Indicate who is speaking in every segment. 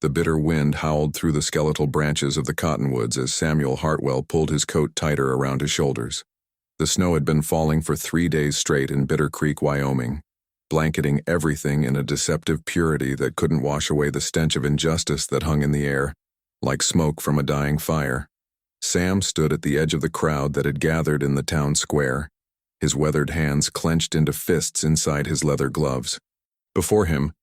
Speaker 1: The bitter wind howled through the skeletal branches of the cottonwoods as Samuel Hartwell pulled his coat tighter around his shoulders. The snow had been falling for 3 days straight in Bitter Creek, Wyoming, blanketing everything in a deceptive purity that couldn't wash away the stench of injustice that hung in the air, like smoke from a dying fire. Sam stood at the edge of the crowd that had gathered in the town square, his weathered hands clenched into fists inside his leather gloves. Before him,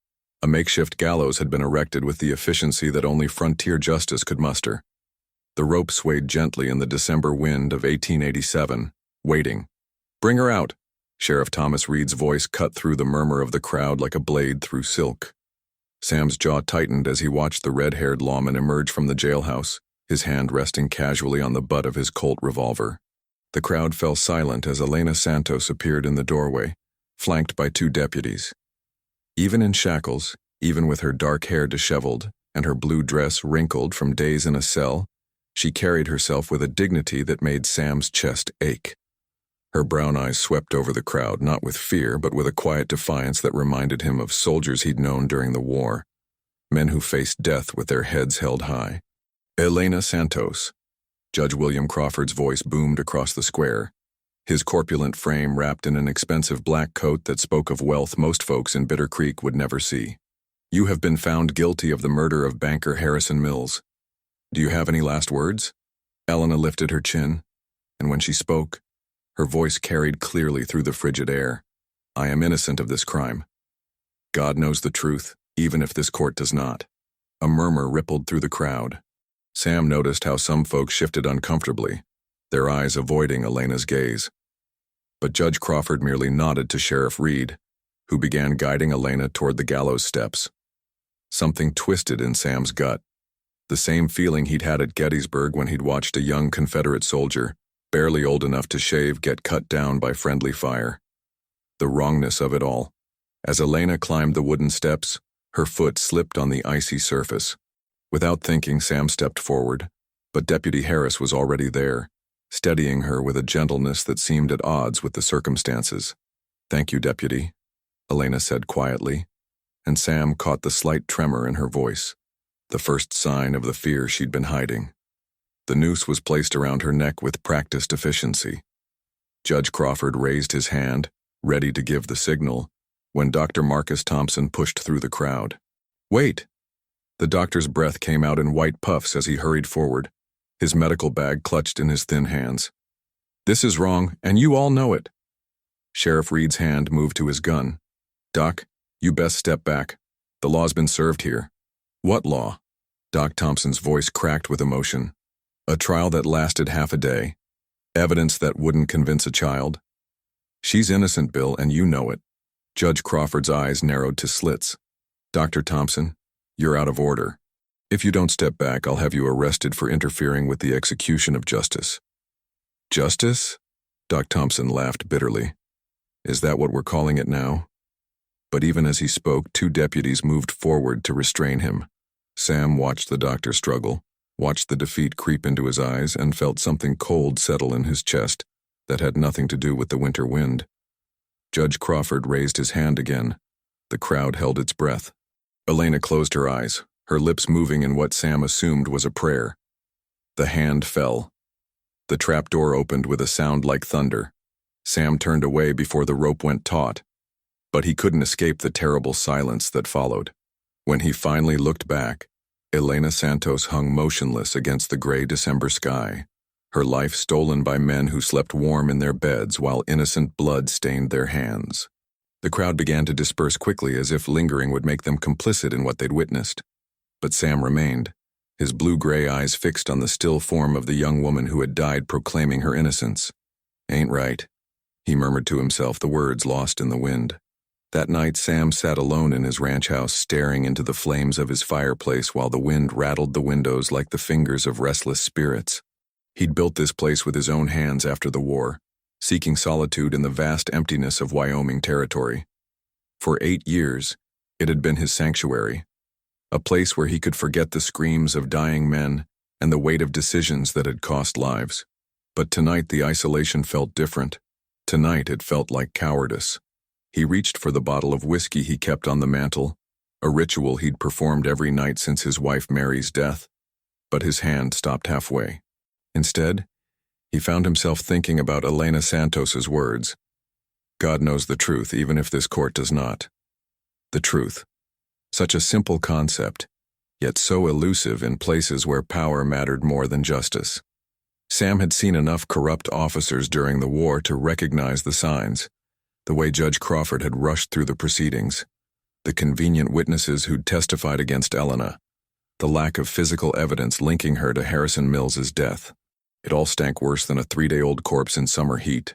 Speaker 1: a makeshift gallows had been erected with the efficiency that only frontier justice could muster. The rope swayed gently in the December wind of 1887, waiting. "Bring her out!" Sheriff Thomas Reed's voice cut through the murmur of the crowd like a blade through silk. Sam's jaw tightened as he watched the red-haired lawman emerge from the jailhouse, his hand resting casually on the butt of his Colt revolver. The crowd fell silent as Elena Santos appeared in the doorway, flanked by 2 deputies. Even in shackles, even with her dark hair disheveled and her blue dress wrinkled from days in a cell, she carried herself with a dignity that made Sam's chest ache. Her brown eyes swept over the crowd, not with fear, but with a quiet defiance that reminded him of soldiers he'd known during the war, men who faced death with their heads held high. "Elena Santos." Judge William Crawford's voice boomed across the square, his corpulent frame wrapped in an expensive black coat that spoke of wealth most folks in Bitter Creek would never see. "You have been found guilty of the murder of banker Harrison Mills. Do you have any last words?" Elena lifted her chin, and when she spoke, her voice carried clearly through the frigid air. "I am innocent of this crime. God knows the truth, even if this court does not." A murmur rippled through the crowd. Sam noticed how some folks shifted uncomfortably, their eyes avoiding Elena's gaze. But Judge Crawford merely nodded to Sheriff Reed, who began guiding Elena toward the gallows steps. Something twisted in Sam's gut, the same feeling he'd had at Gettysburg when he'd watched a young Confederate soldier, barely old enough to shave, get cut down by friendly fire. The wrongness of it all. As Elena climbed the wooden steps, her foot slipped on the icy surface. Without thinking, Sam stepped forward, but Deputy Harris was already there, steadying her with a gentleness that seemed at odds with the circumstances. "Thank you, Deputy," Elena said quietly, and Sam caught the slight tremor in her voice, the first sign of the fear she'd been hiding. The noose was placed around her neck with practiced efficiency. Judge Crawford raised his hand, ready to give the signal, when Dr. Marcus Thompson pushed through the crowd. "Wait!" The doctor's breath came out in white puffs as he hurried forward, his medical bag clutched in his thin hands. "This is wrong, and you all know it." Sheriff Reed's hand moved to his gun. "Doc, you best step back. The law's been served here." "What law?" Doc Thompson's voice cracked with emotion. "A trial that lasted half a day. Evidence that wouldn't convince a child. She's innocent, Bill, and you know it." Judge Crawford's eyes narrowed to slits. "Dr. Thompson, you're out of order. If you don't step back, I'll have you arrested for interfering with the execution of justice." "Justice?" Doc Thompson laughed bitterly. "Is that what we're calling it now?" But even as he spoke, 2 deputies moved forward to restrain him. Sam watched the doctor struggle, watched the defeat creep into his eyes, and felt something cold settle in his chest that had nothing to do with the winter wind. Judge Crawford raised his hand again. The crowd held its breath. Elena closed her eyes, her lips moving in what Sam assumed was a prayer. The hand fell. The trapdoor opened with a sound like thunder. Sam turned away before the rope went taut, but he couldn't escape the terrible silence that followed. When he finally looked back, Elena Santos hung motionless against the gray December sky, her life stolen by men who slept warm in their beds while innocent blood stained their hands. The crowd began to disperse quickly as if lingering would make them complicit in what they'd witnessed. But Sam remained, his blue-gray eyes fixed on the still form of the young woman who had died proclaiming her innocence. "Ain't right," he murmured to himself, the words lost in the wind. That night, Sam sat alone in his ranch house, staring into the flames of his fireplace while the wind rattled the windows like the fingers of restless spirits. He'd built this place with his own hands after the war, seeking solitude in the vast emptiness of Wyoming territory. For 8 years, it had been his sanctuary, a place where he could forget the screams of dying men and the weight of decisions that had cost lives. But tonight the isolation felt different. Tonight it felt like cowardice. He reached for the bottle of whiskey he kept on the mantel, a ritual he'd performed every night since his wife Mary's death, but his hand stopped halfway. Instead, he found himself thinking about Elena Santos's words. God knows the truth, even if this court does not. The truth. Such a simple concept, yet so elusive in places where power mattered more than justice. Sam had seen enough corrupt officers during the war to recognize the signs, the way Judge Crawford had rushed through the proceedings, the convenient witnesses who'd testified against Elena, the lack of physical evidence linking her to Harrison Mills's death. It all stank worse than a 3-day-old corpse in summer heat.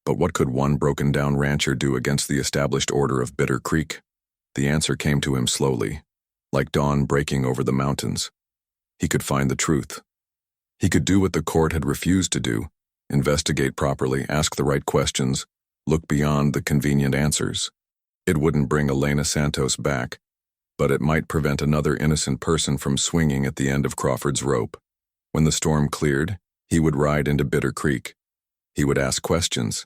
Speaker 1: But what could one broken-down rancher do against the established order of Bitter Creek? The answer came to him slowly, like dawn breaking over the mountains. He could find the truth. He could do what the court had refused to do: investigate properly, ask the right questions, look beyond the convenient answers. It wouldn't bring Elena Santos back, but it might prevent another innocent person from swinging at the end of Crawford's rope. When the storm cleared, he would ride into Bitter Creek. He would ask questions.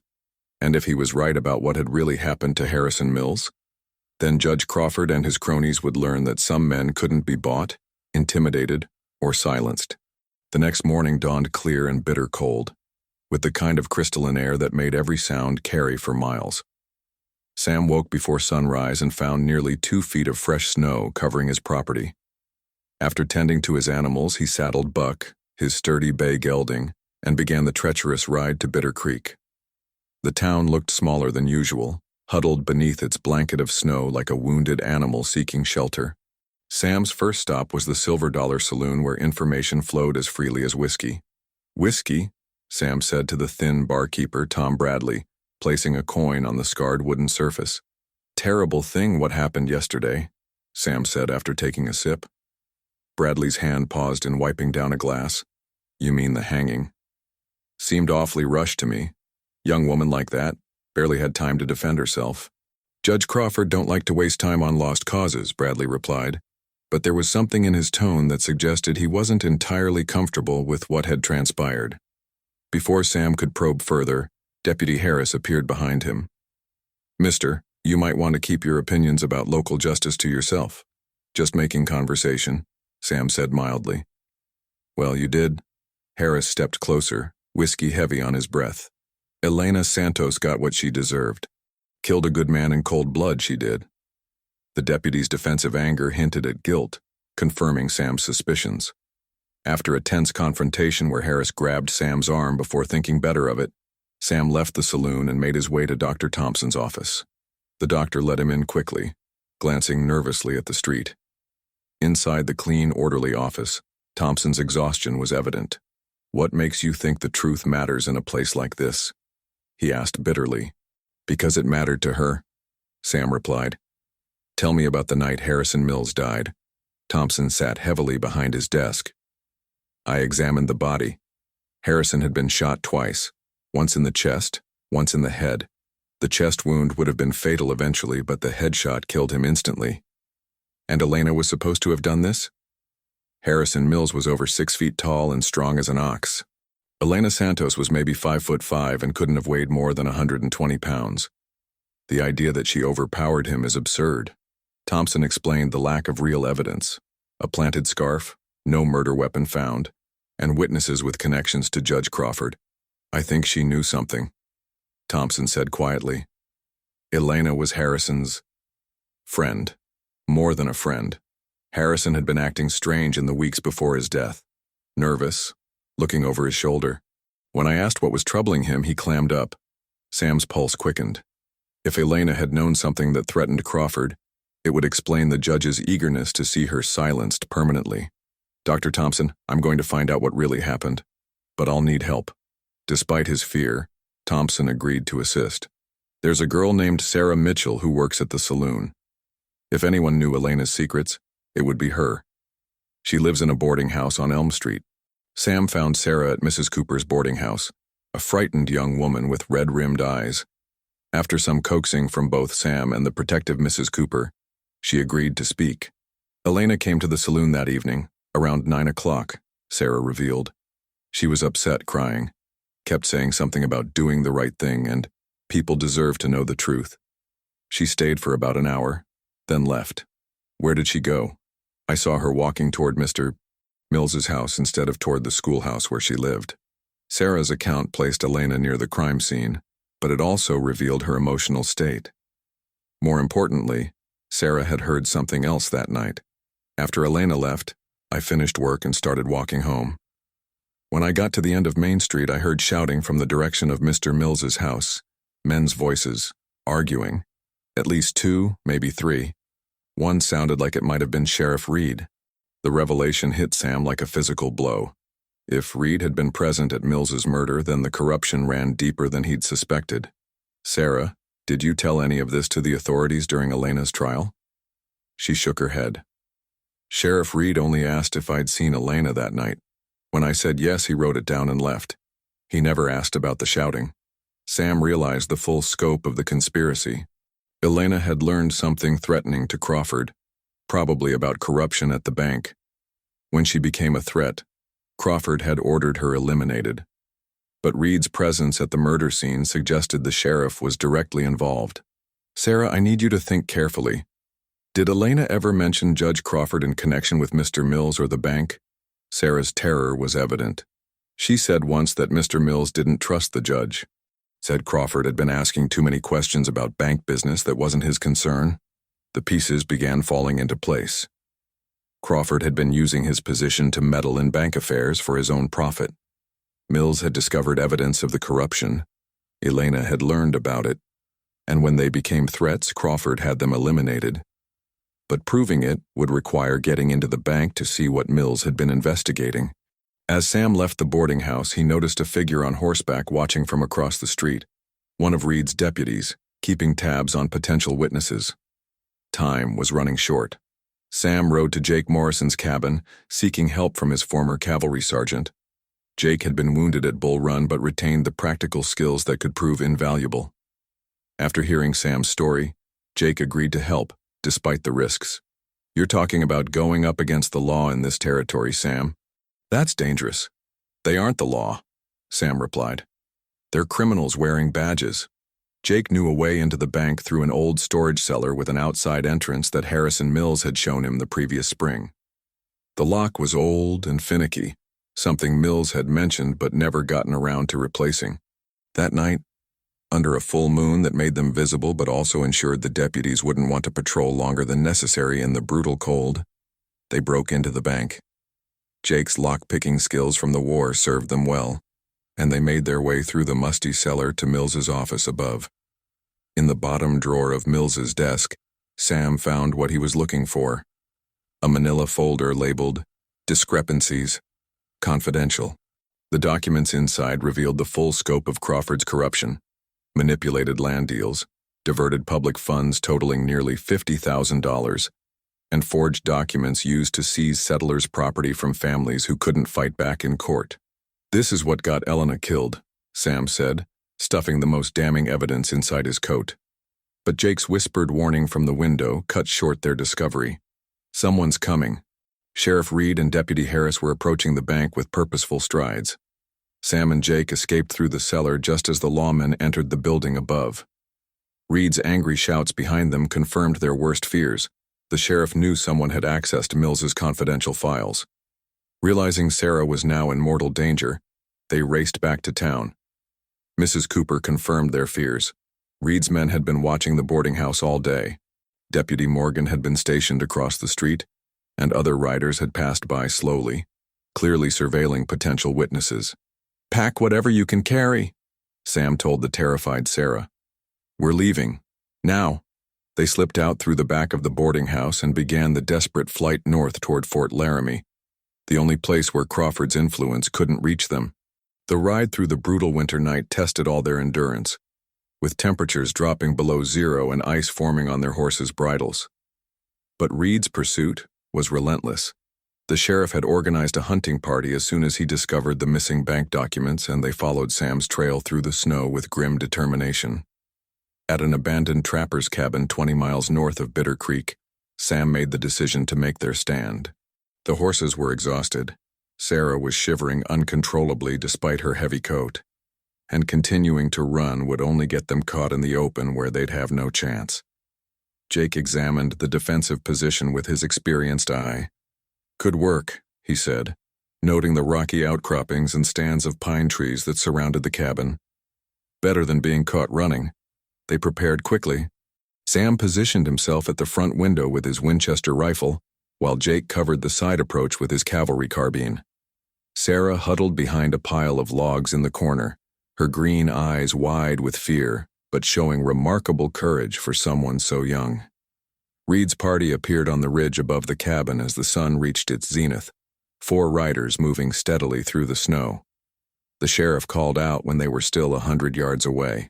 Speaker 1: And if he was right about what had really happened to Harrison Mills, then Judge Crawford and his cronies would learn that some men couldn't be bought, intimidated, or silenced. The next morning dawned clear and bitter cold, with the kind of crystalline air that made every sound carry for miles. Sam woke before sunrise and found nearly 2 feet of fresh snow covering his property. After tending to his animals, he saddled Buck, his sturdy bay gelding, and began the treacherous ride to Bitter Creek. The town looked smaller than usual, huddled beneath its blanket of snow like a wounded animal seeking shelter. Sam's first stop was the Silver Dollar Saloon, where information flowed as freely as whiskey. "Whiskey?" Sam said to the thin barkeeper, Tom Bradley, placing a coin on the scarred wooden surface. "Terrible thing what happened yesterday," Sam said after taking a sip. Bradley's hand paused in wiping down a glass. "You mean the hanging?" "Seemed awfully rushed to me. Young woman like that, barely had time to defend herself." "Judge Crawford don't like to waste time on lost causes," Bradley replied, but there was something in his tone that suggested he wasn't entirely comfortable with what had transpired. Before Sam could probe further, Deputy Harris appeared behind him. "Mister, you might want to keep your opinions about local justice to yourself." "Just making conversation," Sam said mildly. "Well, you did." Harris stepped closer, whiskey heavy on his breath. "Elena Santos got what she deserved. Killed a good man in cold blood, she did." The deputy's defensive anger hinted at guilt, confirming Sam's suspicions. After a tense confrontation where Harris grabbed Sam's arm before thinking better of it, Sam left the saloon and made his way to Dr. Thompson's office. The doctor let him in quickly, glancing nervously at the street. Inside the clean, orderly office, Thompson's exhaustion was evident. "What makes you think the truth matters in a place like this?" he asked bitterly. "Because it mattered to her," Sam replied. "Tell me about the night Harrison Mills died." Thompson sat heavily behind his desk. "I examined the body. Harrison had been shot twice, once in the chest, once in the head. The chest wound would have been fatal eventually, but the headshot killed him instantly." "And Elena was supposed to have done this?" "Harrison Mills was over 6 feet tall and strong as an ox. Elena Santos was maybe 5'5" and couldn't have weighed more than 120 pounds. The idea that she overpowered him is absurd." Thompson explained the lack of real evidence: a planted scarf, no murder weapon found, and witnesses with connections to Judge Crawford. "I think she knew something," Thompson said quietly. Elena was Harrison's friend. More than a friend. Harrison had been acting strange in the weeks before his death. Nervous, looking over his shoulder. When I asked what was troubling him, he clammed up. Sam's pulse quickened. If Elena had known something that threatened Crawford, it would explain the judge's eagerness to see her silenced permanently. "Dr. Thompson, I'm going to find out what really happened, but I'll need help." Despite his fear, Thompson agreed to assist. "There's a girl named Sarah Mitchell who works at the saloon. If anyone knew Elena's secrets, it would be her. She lives in a boarding house on Elm Street." Sam found Sarah at Mrs. Cooper's boarding house, a frightened young woman with red-rimmed eyes. After some coaxing from both Sam and the protective Mrs. Cooper, she agreed to speak. "Elena came to the saloon that evening, around 9 o'clock, Sarah revealed. She was upset, crying, kept saying something about doing the right thing and people deserve to know the truth. She stayed for about an hour, then left. Where did she go? I saw her walking toward Mr. Mills's house instead of toward the schoolhouse where she lived. Sarah's account placed Elena near the crime scene, but it also revealed her emotional state. More importantly, Sarah had heard something else that night. After Elena left, I finished work and started walking home. When I got to the end of Main Street, I heard shouting from the direction of Mr. Mills's house, men's voices, arguing. At least two, maybe three. One sounded like it might have been Sheriff Reed. The revelation hit Sam like a physical blow. If Reed had been present at Mills's murder, then the corruption ran deeper than he'd suspected. Sarah, did you tell any of this to the authorities during Elena's trial? She shook her head. Sheriff Reed only asked if I'd seen Elena that night. When I said yes, he wrote it down and left. He never asked about the shouting. Sam realized the full scope of the conspiracy. Elena had learned something threatening to Crawford, probably about corruption at the bank. When she became a threat, Crawford had ordered her eliminated. But Reed's presence at the murder scene suggested the sheriff was directly involved. Sarah, I need you to think carefully. Did Elena ever mention Judge Crawford in connection with Mr. Mills or the bank? Sarah's terror was evident. She said once that Mr. Mills didn't trust the judge. Said Crawford had been asking too many questions about bank business that wasn't his concern. The pieces began falling into place. Crawford had been using his position to meddle in bank affairs for his own profit. Mills had discovered evidence of the corruption. Elena had learned about it. And when they became threats, Crawford had them eliminated. But proving it would require getting into the bank to see what Mills had been investigating. As Sam left the boarding house, he noticed a figure on horseback watching from across the street. One of Reed's deputies, keeping tabs on potential witnesses. Time was running short. Sam rode to Jake Morrison's cabin, seeking help from his former cavalry sergeant. Jake had been wounded at Bull Run but retained the practical skills that could prove invaluable. After hearing Sam's story, Jake agreed to help, despite the risks. You're talking about going up against the law in this territory, Sam. That's dangerous. They aren't the law, Sam replied. They're criminals wearing badges. Jake knew a way into the bank through an old storage cellar with an outside entrance that Harrison Mills had shown him the previous spring. The lock was old and finicky, something Mills had mentioned but never gotten around to replacing. That night, under a full moon that made them visible but also ensured the deputies wouldn't want to patrol longer than necessary in the brutal cold, they broke into the bank. Jake's lock-picking skills from the war served them well, and they made their way through the musty cellar to Mills's office above. In the bottom drawer of Mills's desk, Sam found what he was looking for. A manila folder labeled Discrepancies, Confidential. The documents inside revealed the full scope of Crawford's corruption, manipulated land deals, diverted public funds totaling nearly $50,000, and forged documents used to seize settlers' property from families who couldn't fight back in court. This is what got Elena killed, Sam said, stuffing the most damning evidence inside his coat. But Jake's whispered warning from the window cut short their discovery. Someone's coming. Sheriff Reed and Deputy Harris were approaching the bank with purposeful strides. Sam and Jake escaped through the cellar just as the lawmen entered the building above. Reed's angry shouts behind them confirmed their worst fears. The sheriff knew someone had access to Mills's confidential files. Realizing Sarah was now in mortal danger, they raced back to town. Mrs. Cooper confirmed their fears. Reed's men had been watching the boarding house all day. Deputy Morgan had been stationed across the street, and other riders had passed by slowly, clearly surveilling potential witnesses. "Pack whatever you can carry," Sam told the terrified Sarah. "We're leaving. Now." They slipped out through the back of the boarding house and began the desperate flight north toward Fort Laramie, the only place where Crawford's influence couldn't reach them. The ride through the brutal winter night tested all their endurance, with temperatures dropping below zero and ice forming on their horses' bridles. But Reed's pursuit was relentless. The sheriff had organized a hunting party as soon as he discovered the missing bank documents, and they followed Sam's trail through the snow with grim determination. At an abandoned trapper's cabin 20 miles north of Bitter Creek, Sam made the decision to make their stand. The horses were exhausted. Sarah was shivering uncontrollably despite her heavy coat, and continuing to run would only get them caught in the open where they'd have no chance. Jake examined the defensive position with his experienced eye. "Could work," he said, noting the rocky outcroppings and stands of pine trees that surrounded the cabin. "Better than being caught running." They prepared quickly. Sam positioned himself at the front window with his Winchester rifle, while Jake covered the side approach with his cavalry carbine. Sarah huddled behind a pile of logs in the corner, her green eyes wide with fear, but showing remarkable courage for someone so young. Reed's party appeared on the ridge above the cabin as the sun reached its zenith, 4 riders moving steadily through the snow. The sheriff called out when they were still 100 yards away.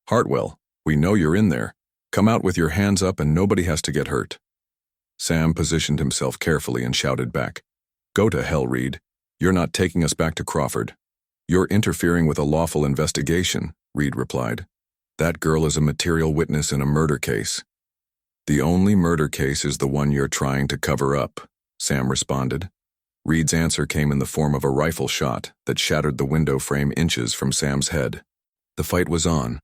Speaker 1: "Hartwell, we know you're in there. Come out with your hands up and nobody has to get hurt." Sam positioned himself carefully and shouted back, "Go to hell, Reed. You're not taking us back to Crawford." "You're interfering with a lawful investigation," Reed replied. "That girl is a material witness in a murder case." "The only murder case is the one you're trying to cover up," Sam responded. Reed's answer came in the form of a rifle shot that shattered the window frame inches from Sam's head. The fight was on.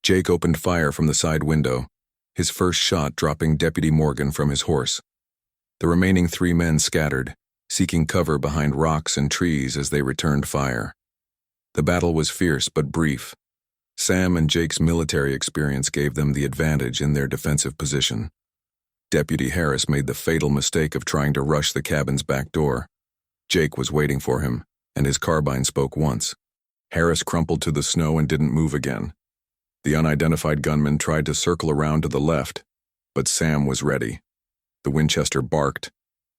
Speaker 1: Jake opened fire from the side window, his first shot dropping Deputy Morgan from his horse. The remaining 3 men scattered, seeking cover behind rocks and trees as they returned fire. The battle was fierce but brief. Sam and Jake's military experience gave them the advantage in their defensive position. Deputy Harris made the fatal mistake of trying to rush the cabin's back door. Jake was waiting for him, and his carbine spoke once. Harris crumpled to the snow and didn't move again. The unidentified gunman tried to circle around to the left, but Sam was ready. The Winchester barked,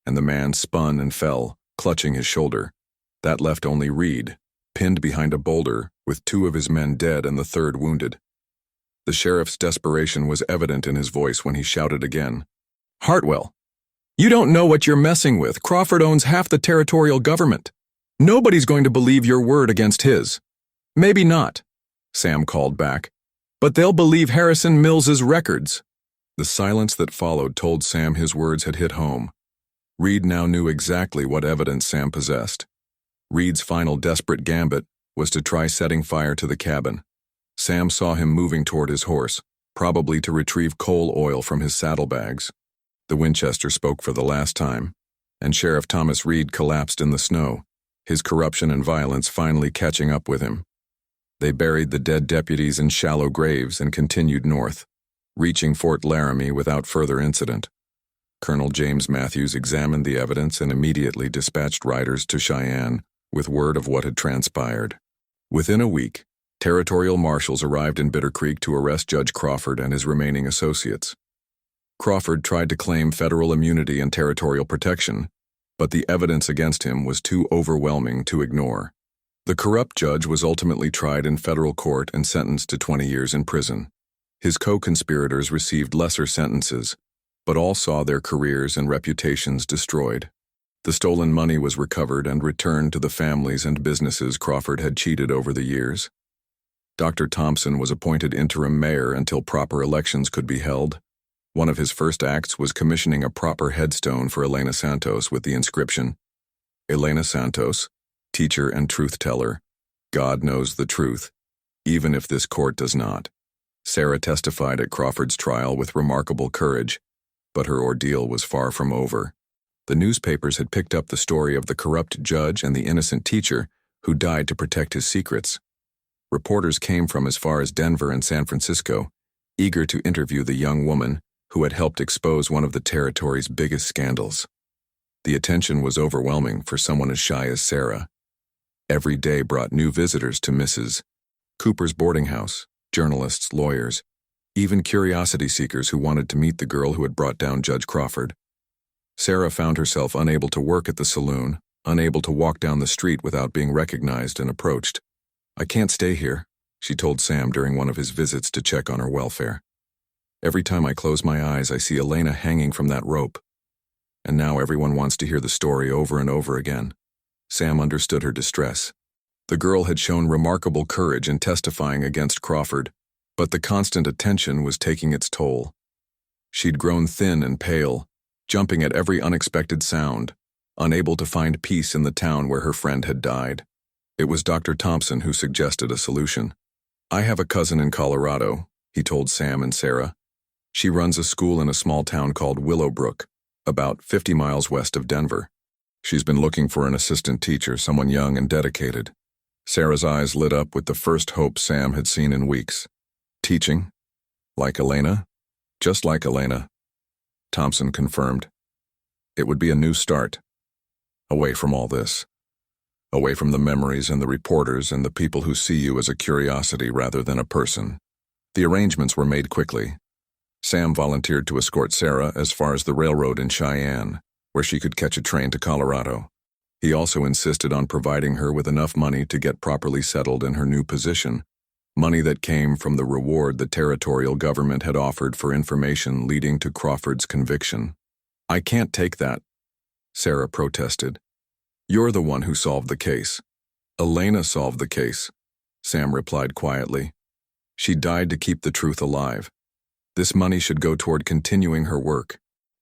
Speaker 1: and the man spun and fell, clutching his shoulder. That left only Reed, pinned behind a boulder, with 2 of his men dead and the 3rd wounded. The sheriff's desperation was evident in his voice when he shouted again, "Hartwell, you don't know what you're messing with. Crawford owns half the territorial government. Nobody's going to believe your word against his." "Maybe not," Sam called back, "but they'll believe Harrison Mills's records." The silence that followed told Sam his words had hit home. Reed now knew exactly what evidence Sam possessed. Reed's final desperate gambit was to try setting fire to the cabin. Sam saw him moving toward his horse, probably to retrieve coal oil from his saddlebags. The Winchester spoke for the last time, and Sheriff Thomas Reed collapsed in the snow, his corruption and violence finally catching up with him. They buried the dead deputies in shallow graves and continued north, reaching Fort Laramie without further incident. Colonel James Matthews examined the evidence and immediately dispatched riders to Cheyenne with word of what had transpired. Within a week, territorial marshals arrived in Bitter Creek to arrest Judge Crawford and his remaining associates. Crawford tried to claim federal immunity and territorial protection, but the evidence against him was too overwhelming to ignore. The corrupt judge was ultimately tried in federal court and sentenced to 20 years in prison. His co-conspirators received lesser sentences, but all saw their careers and reputations destroyed. The stolen money was recovered and returned to the families and businesses Crawford had cheated over the years. Dr. Thompson was appointed interim mayor until proper elections could be held. One of his first acts was commissioning a proper headstone for Elena Santos with the inscription, "Elena Santos, teacher and truth-teller. God knows the truth, even if this court does not." Sarah testified at Crawford's trial with remarkable courage, but her ordeal was far from over. The newspapers had picked up the story of the corrupt judge and the innocent teacher who died to protect his secrets. Reporters came from as far as Denver and San Francisco, eager to interview the young woman who had helped expose one of the territory's biggest scandals. The attention was overwhelming for someone as shy as Sarah. Every day brought new visitors to Mrs. Cooper's boarding house, journalists, lawyers, even curiosity seekers who wanted to meet the girl who had brought down Judge Crawford. Sarah found herself unable to work at the saloon, unable to walk down the street without being recognized and approached. "I can't stay here," she told Sam during one of his visits to check on her welfare. "Every time I close my eyes, I see Elena hanging from that rope. And now everyone wants to hear the story over and over again." Sam understood her distress. The girl had shown remarkable courage in testifying against Crawford, but the constant attention was taking its toll. She'd grown thin and pale, jumping at every unexpected sound, unable to find peace in the town where her friend had died. It was Dr. Thompson who suggested a solution. "I have a cousin in Colorado," he told Sam and Sarah. She runs a school in a small town called Willowbrook, about 50 miles west of Denver. She's been looking for an assistant teacher, someone young and dedicated. Sarah's eyes lit up with the first hope Sam had seen in weeks. Teaching? Like Elena? Just like Elena. Thompson confirmed. It would be a new start. Away from all this. Away from the memories and the reporters and the people who see you as a curiosity rather than a person. The arrangements were made quickly. Sam volunteered to escort Sarah as far as the railroad in Cheyenne, where she could catch a train to Colorado. He also insisted on providing her with enough money to get properly settled in her new position, money that came from the reward the territorial government had offered for information leading to Crawford's conviction. "I can't take that," Sarah protested. "You're the one who solved the case." "Elena solved the case," Sam replied quietly. "She died to keep the truth alive. This money should go toward continuing her work."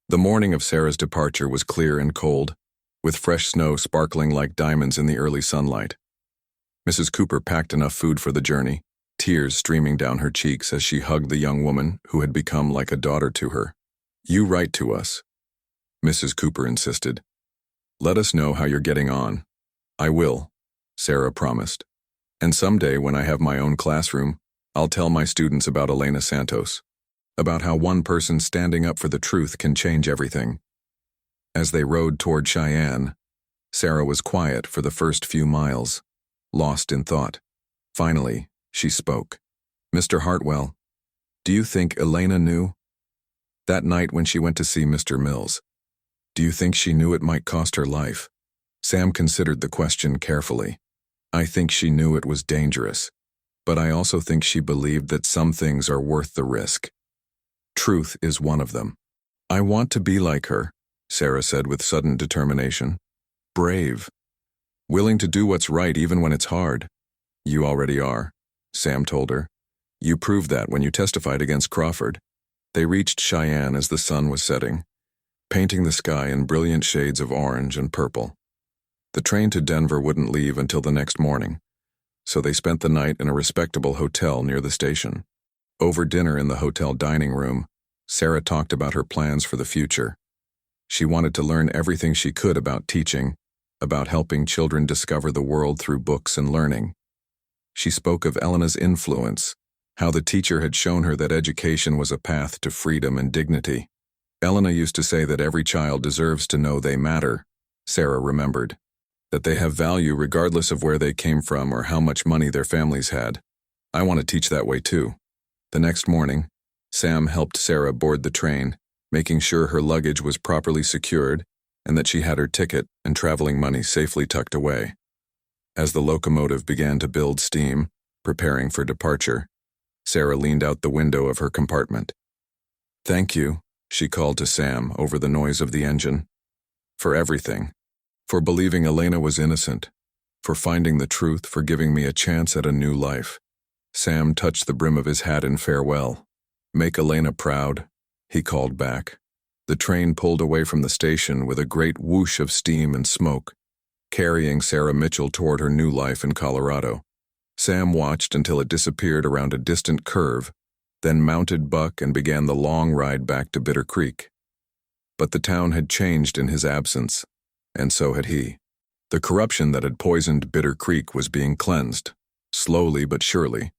Speaker 1: The morning of Sarah's departure was clear and cold, with fresh snow sparkling like diamonds in the early sunlight. Mrs. Cooper packed enough food for the journey, tears streaming down her cheeks as she hugged the young woman who had become like a daughter to her. "You write to us," Mrs. Cooper insisted. "Let us know how you're getting on." "I will," Sarah promised. "And someday when I have my own classroom, I'll tell my students about Elena Santos, about how one person standing up for the truth can change everything." As they rode toward Cheyenne, Sarah was quiet for the first few miles, lost in thought. Finally, she spoke. "Mr. Hartwell, do you think Elena knew? That night when she went to see Mr. Mills, do you think she knew it might cost her life?" Sam considered the question carefully. "I think she knew it was dangerous, but I also think she believed that some things are worth the risk. Truth is one of them." "I want to be like her," Sarah said with sudden determination. "Brave. Willing to do what's right even when it's hard." "You already are," Sam told her. "You proved that when you testified against Crawford." They reached Cheyenne as the sun was setting, painting the sky in brilliant shades of orange and purple. The train to Denver wouldn't leave until the next morning, so they spent the night in a respectable hotel near the station. Over dinner in the hotel dining room, Sarah talked about her plans for the future. She wanted to learn everything she could about teaching, about helping children discover the world through books and learning. She spoke of Elena's influence, how the teacher had shown her that education was a path to freedom and dignity. "Elena used to say that every child deserves to know they matter," Sarah remembered, "that they have value regardless of where they came from or how much money their families had. I want to teach that way too." The next morning, Sam helped Sarah board the train, making sure her luggage was properly secured and that she had her ticket and traveling money safely tucked away. As the locomotive began to build steam, preparing for departure, Sarah leaned out the window of her compartment. "Thank you," she called to Sam over the noise of the engine. "For everything. For believing Elena was innocent. For finding the truth, for giving me a chance at a new life." Sam touched the brim of his hat in farewell. "Make Elena proud," he called back. The train pulled away from the station with a great whoosh of steam and smoke, carrying Sarah Mitchell toward her new life in Colorado. Sam watched until it disappeared around a distant curve, then mounted Buck and began the long ride back to Bitter Creek. But the town had changed in his absence, and so had he. The corruption that had poisoned Bitter Creek was being cleansed, slowly but surely.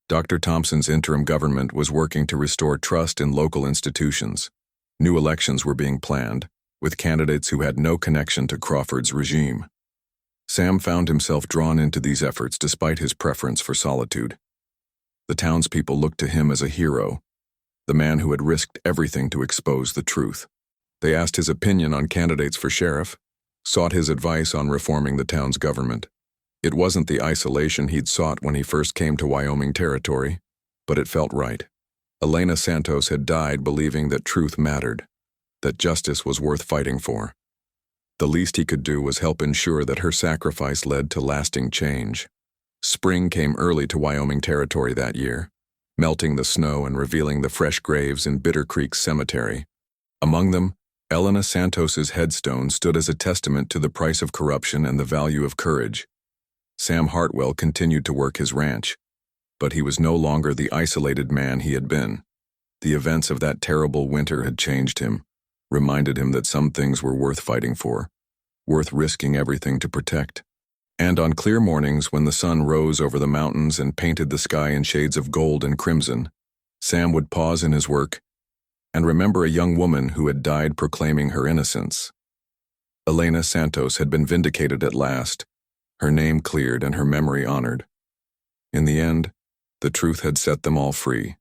Speaker 1: Dr. Thompson's interim government was working to restore trust in local institutions. New elections were being planned, with candidates who had no connection to Crawford's regime. Sam found himself drawn into these efforts despite his preference for solitude. The townspeople looked to him as a hero, the man who had risked everything to expose the truth. They asked his opinion on candidates for sheriff, sought his advice on reforming the town's government. It wasn't the isolation he'd sought when he first came to Wyoming territory, but it felt right. Elena Santos had died believing that truth mattered, that justice was worth fighting for. The least he could do was help ensure that her sacrifice led to lasting change. Spring came early to Wyoming territory that year, melting the snow and revealing the fresh graves in Bitter Creek Cemetery. Among them, Elena Santos's headstone stood as a testament to the price of corruption and the value of courage. Sam Hartwell continued to work his ranch, but he was no longer the isolated man he had been. The events of that terrible winter had changed him, reminded him that some things were worth fighting for, worth risking everything to protect. And on clear mornings, when the sun rose over the mountains and painted the sky in shades of gold and crimson, Sam would pause in his work and remember a young woman who had died proclaiming her innocence. Elena Santos had been vindicated at last, her name cleared and her memory honored. In the end, the truth had set them all free.